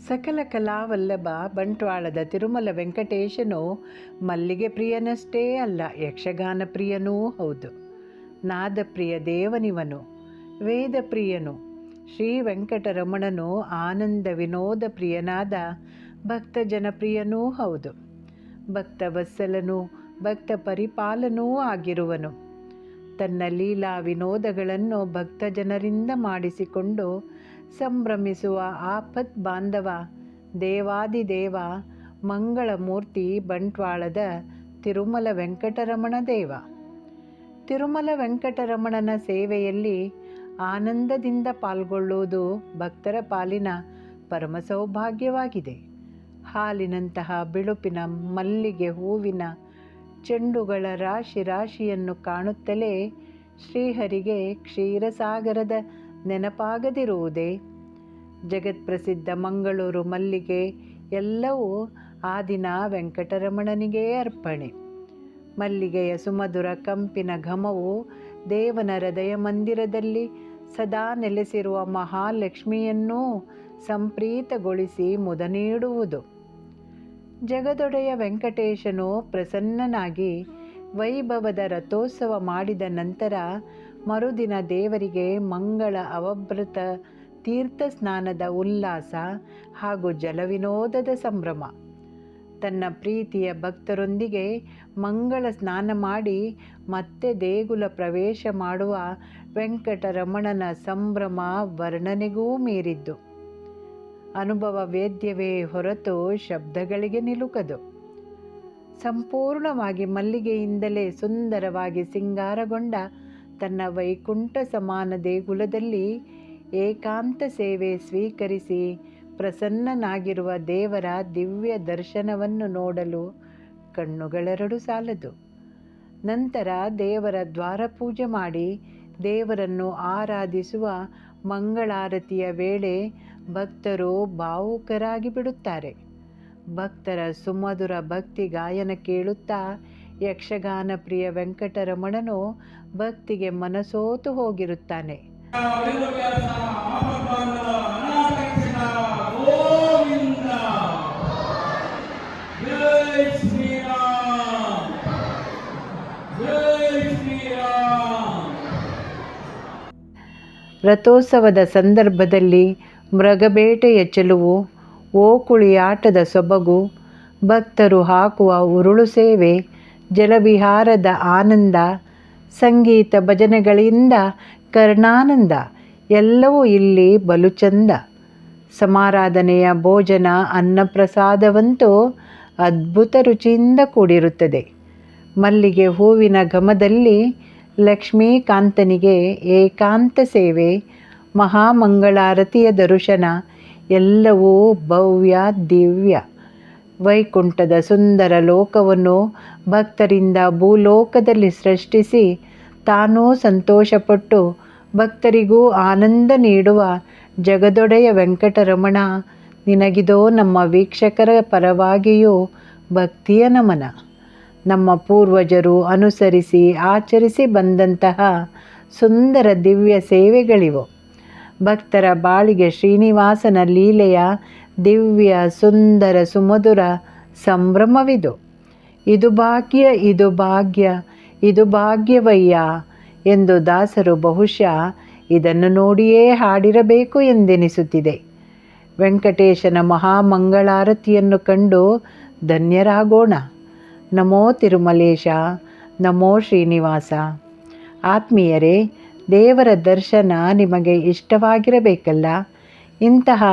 ಸಕಲ ಕಲಾವಲ್ಲಭ ಬಂಟ್ವಾಳದ ತಿರುಮಲ ವೆಂಕಟೇಶನು ಮಲ್ಲಿಗೆ ಪ್ರಿಯನಷ್ಟೇ ಅಲ್ಲ, ಯಕ್ಷಗಾನ ಪ್ರಿಯನೂ ಹೌದು. ನಾದಪ್ರಿಯ ದೇವನಿವನು, ವೇದ ಪ್ರಿಯನು. ಶ್ರೀ ವೆಂಕಟರಮಣನು ಆನಂದ ವಿನೋದ ಪ್ರಿಯನಾದ ಭಕ್ತ ಜನಪ್ರಿಯನೂ ಹೌದು. ಭಕ್ತ ವತ್ಸಲನೂ ಭಕ್ತ ಪರಿಪಾಲನೂ ಆಗಿರುವನು. ತನ್ನ ಲೀಲಾ ವಿನೋದಗಳನ್ನು ಭಕ್ತ ಜನರಿಂದ ಮಾಡಿಸಿಕೊಂಡು ಸಂಭ್ರಮಿಸುವ ಆಪತ್ ಬಾಂಧವ ದೇವಾದಿದೇವ ಮಂಗಳಮೂರ್ತಿ ಬಂಟ್ವಾಳದ ತಿರುಮಲ ವೆಂಕಟರಮಣ ದೇವ. ತಿರುಮಲ ವೆಂಕಟರಮಣನ ಸೇವೆಯಲ್ಲಿ ಆನಂದದಿಂದ ಪಾಲ್ಗೊಳ್ಳುವುದು ಭಕ್ತರ ಪಾಲಿನ ಪರಮ ಸೌಭಾಗ್ಯವಾಗಿದೆ. ಹಾಲಿನಂತಹ ಬಿಳುಪಿನ ಮಲ್ಲಿಗೆ ಹೂವಿನ ಚೆಂಡುಗಳ ರಾಶಿ ರಾಶಿಯನ್ನು ಕಾಣುತ್ತಲೇ ಶ್ರೀಹರಿಗೆ ಕ್ಷೀರಸಾಗರದ ನೆನಪಾಗದಿರುವುದೇ? ಜಗತ್ಪ್ರಸಿದ್ಧ ಮಂಗಳೂರು ಮಲ್ಲಿಗೆ ಎಲ್ಲವೂ ಆ ದಿನ ವೆಂಕಟರಮಣನಿಗೇ ಅರ್ಪಣೆ. ಮಲ್ಲಿಗೆಯ ಸುಮಧುರ ಕಂಪಿನ ಘಮವು ದೇವನ ಹೃದಯ ಮಂದಿರದಲ್ಲಿ ಸದಾ ನೆಲೆಸಿರುವ ಮಹಾಲಕ್ಷ್ಮಿಯನ್ನೂ ಸಂಪ್ರೀತಗೊಳಿಸಿ ಮುದ ನೀಡುವುದು. ಜಗದೊಡೆಯ ವೆಂಕಟೇಶನು ಪ್ರಸನ್ನನಾಗಿ ವೈಭವದ ರಥೋತ್ಸವ ಮಾಡಿದ ನಂತರ ಮರುದಿನ ದೇವರಿಗೆ ಮಂಗಳ ಅವಭೃತ ತೀರ್ಥ ಸ್ನಾನದ ಉಲ್ಲಾಸ ಹಾಗೂ ಜಲವಿನೋದದ ಸಂಭ್ರಮ. ತನ್ನ ಪ್ರೀತಿಯ ಭಕ್ತರೊಂದಿಗೆ ಮಂಗಳ ಸ್ನಾನ ಮಾಡಿ ಮತ್ತೆ ದೇಗುಲ ಪ್ರವೇಶ ಮಾಡುವ ವೆಂಕಟರಮಣನ ಸಂಭ್ರಮ ವರ್ಣನೆಗೂ ಮೀರಿದ್ದು. ಅನುಭವ ವೇದ್ಯವೇ ಹೊರತು ಶಬ್ದಗಳಿಗೆ ನಿಲುಕದು. ಸಂಪೂರ್ಣವಾಗಿ ಮಲ್ಲಿಗೆಯಿಂದಲೇ ಸುಂದರವಾಗಿ ಸಿಂಗಾರಗೊಂಡ ತನ್ನ ವೈಕುಂಠ ಸಮಾನ ದೇಗುಲದಲ್ಲಿ ಏಕಾಂತ ಸೇವೆ ಸ್ವೀಕರಿಸಿ ಪ್ರಸನ್ನನಾಗಿರುವ ದೇವರ ದಿವ್ಯ ದರ್ಶನವನ್ನು ನೋಡಲು ಕಣ್ಣುಗಳೆರಡು ಸಾಲದು. ನಂತರ ದೇವರ ದ್ವಾರ ಪೂಜೆ ಮಾಡಿ ದೇವರನ್ನು ಆರಾಧಿಸುವ ಮಂಗಳಾರತಿಯ ವೇಳೆ ಭಕ್ತರು ಭಾವುಕರಾಗಿ ಬಿಡುತ್ತಾರೆ. ಭಕ್ತರ ಸುಮಧುರ ಭಕ್ತಿ ಗಾಯನ ಕೇಳುತ್ತಾ ಯಕ್ಷಗಾನ ಪ್ರಿಯ ವೆಂಕಟರಮಣನು ಭಕ್ತಿಗೆ ಮನಸೋತು ಹೋಗಿರುತ್ತಾನೆ. ರಥೋತ್ಸವದ ಸಂದರ್ಭದಲ್ಲಿ ಮೃಗಬೇಟೆಯ ಚೆಲುವು, ಓಕುಳಿಯಾಟದ ಸೊಬಗು, ಭಕ್ತರು ಹಾಕುವ ಉರುಳು ಸೇವೆ, ಜಲವಿಹಾರದ ಆನಂದ, ಸಂಗೀತ ಭಜನೆಗಳಿಂದ ಕರ್ಣಾನಂದ ಎಲ್ಲವೂ ಇಲ್ಲಿ ಬಲು ಚಂದ. ಸಮಾರಾಧನೆಯ ಭೋಜನ ಅನ್ನಪ್ರಸಾದವಂತೂ ಅದ್ಭುತ ರುಚಿಯಿಂದ ಕೂಡಿರುತ್ತದೆ. ಮಲ್ಲಿಗೆ ಹೂವಿನ ಘಮದಲ್ಲಿ ಲಕ್ಷ್ಮೀಕಾಂತನಿಗೆ ಏಕಾಂತ ಸೇವೆ, ಮಹಾಮಂಗಳಾರತಿಯ ದರ್ಶನ ಎಲ್ಲವೂ ಭವ್ಯ ದಿವ್ಯ. ವೈಕುಂಠದ ಸುಂದರ ಲೋಕವನ್ನು ಭಕ್ತರಿಂದ ಭೂಲೋಕದಲ್ಲಿ ಸೃಷ್ಟಿಸಿ ತಾನೂ ಸಂತೋಷಪಟ್ಟು ಭಕ್ತರಿಗೂ ಆನಂದ ನೀಡುವ ಜಗದೊಡೆಯ ವೆಂಕಟರಮಣ, ನಿನಗಿದೋ ನಮ್ಮ ವೀಕ್ಷಕರ ಪರವಾಗಿಯೂ ಭಕ್ತಿಯ ನಮನ. ನಮ್ಮ ಪೂರ್ವಜರು ಅನುಸರಿಸಿ ಆಚರಿಸಿ ಬಂದಂತಹ ಸುಂದರ ದಿವ್ಯ ಸೇವೆಗಳಿವು. ಭಕ್ತರ ಬಾಳಿಗೆ ಶ್ರೀನಿವಾಸನ ಲೀಲೆಯ ದಿವ್ಯ ಸುಂದರ ಸುಮಧುರ ಸಂಭ್ರಮವಿದು. ಇದು ಭಾಗ್ಯ, ಇದು ಭಾಗ್ಯ, ಇದು ಭಾಗ್ಯವಯ್ಯ ಎಂದು ದಾಸರು ಬಹುಶಃ ಇದನ್ನು ನೋಡಿಯೇ ಹಾಡಿರಬೇಕು ಎಂದೆನಿಸುತ್ತಿದೆ. ವೆಂಕಟೇಶನ ಮಹಾಮಂಗಳಾರತಿಯನ್ನು ಕಂಡು ಧನ್ಯರಾಗೋಣ. ನಮೋ ತಿರುಮಲೇಶ, ನಮೋ ಶ್ರೀನಿವಾಸ. ಆತ್ಮೀಯರೇ, ದೇವರ ದರ್ಶನ ನಿಮಗೆ ಇಷ್ಟವಾಗಿರಬೇಕಲ್ಲ. ಇಂತಹ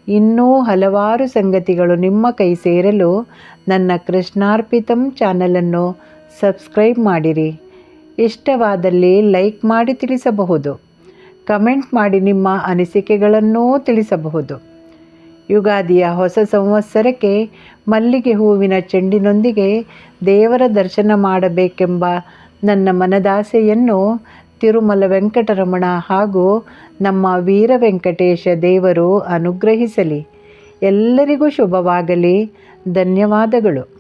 ಇನ್ನೂ ಹಲವಾರು ಸಂಗತಿಗಳು ನಿಮ್ಮ ಕೈ ಸೇರಲು ನನ್ನ ಕೃಷ್ಣಾರ್ಪಿತಂ ಚಾನಲನ್ನು ಸಬ್ಸ್ಕ್ರೈಬ್ ಮಾಡಿರಿ. ಇಷ್ಟವಾದಲ್ಲಿ ಲೈಕ್ ಮಾಡಿ ತಿಳಿಸಬಹುದು. ಕಮೆಂಟ್ ಮಾಡಿ ನಿಮ್ಮ ಅನಿಸಿಕೆಗಳನ್ನೂ ತಿಳಿಸಬಹುದು. ಯುಗಾದಿಯ ಹೊಸ ಸಂವತ್ಸರಕ್ಕೆ ಮಲ್ಲಿಗೆ ಹೂವಿನ ಚೆಂಡಿನೊಂದಿಗೆ ದೇವರ ದರ್ಶನ ಮಾಡಬೇಕೆಂಬ ನನ್ನ ಮನದಾಸೆಯನ್ನು ತಿರುಮಲ ವೆಂಕಟರಮಣ ಹಾಗೂ ನಮ್ಮ ವೀರ ವೆಂಕಟೇಶ ದೇವರು ಅನುಗ್ರಹಿಸಲಿ. ಎಲ್ಲರಿಗೂ ಶುಭವಾಗಲಿ. ಧನ್ಯವಾದಗಳು.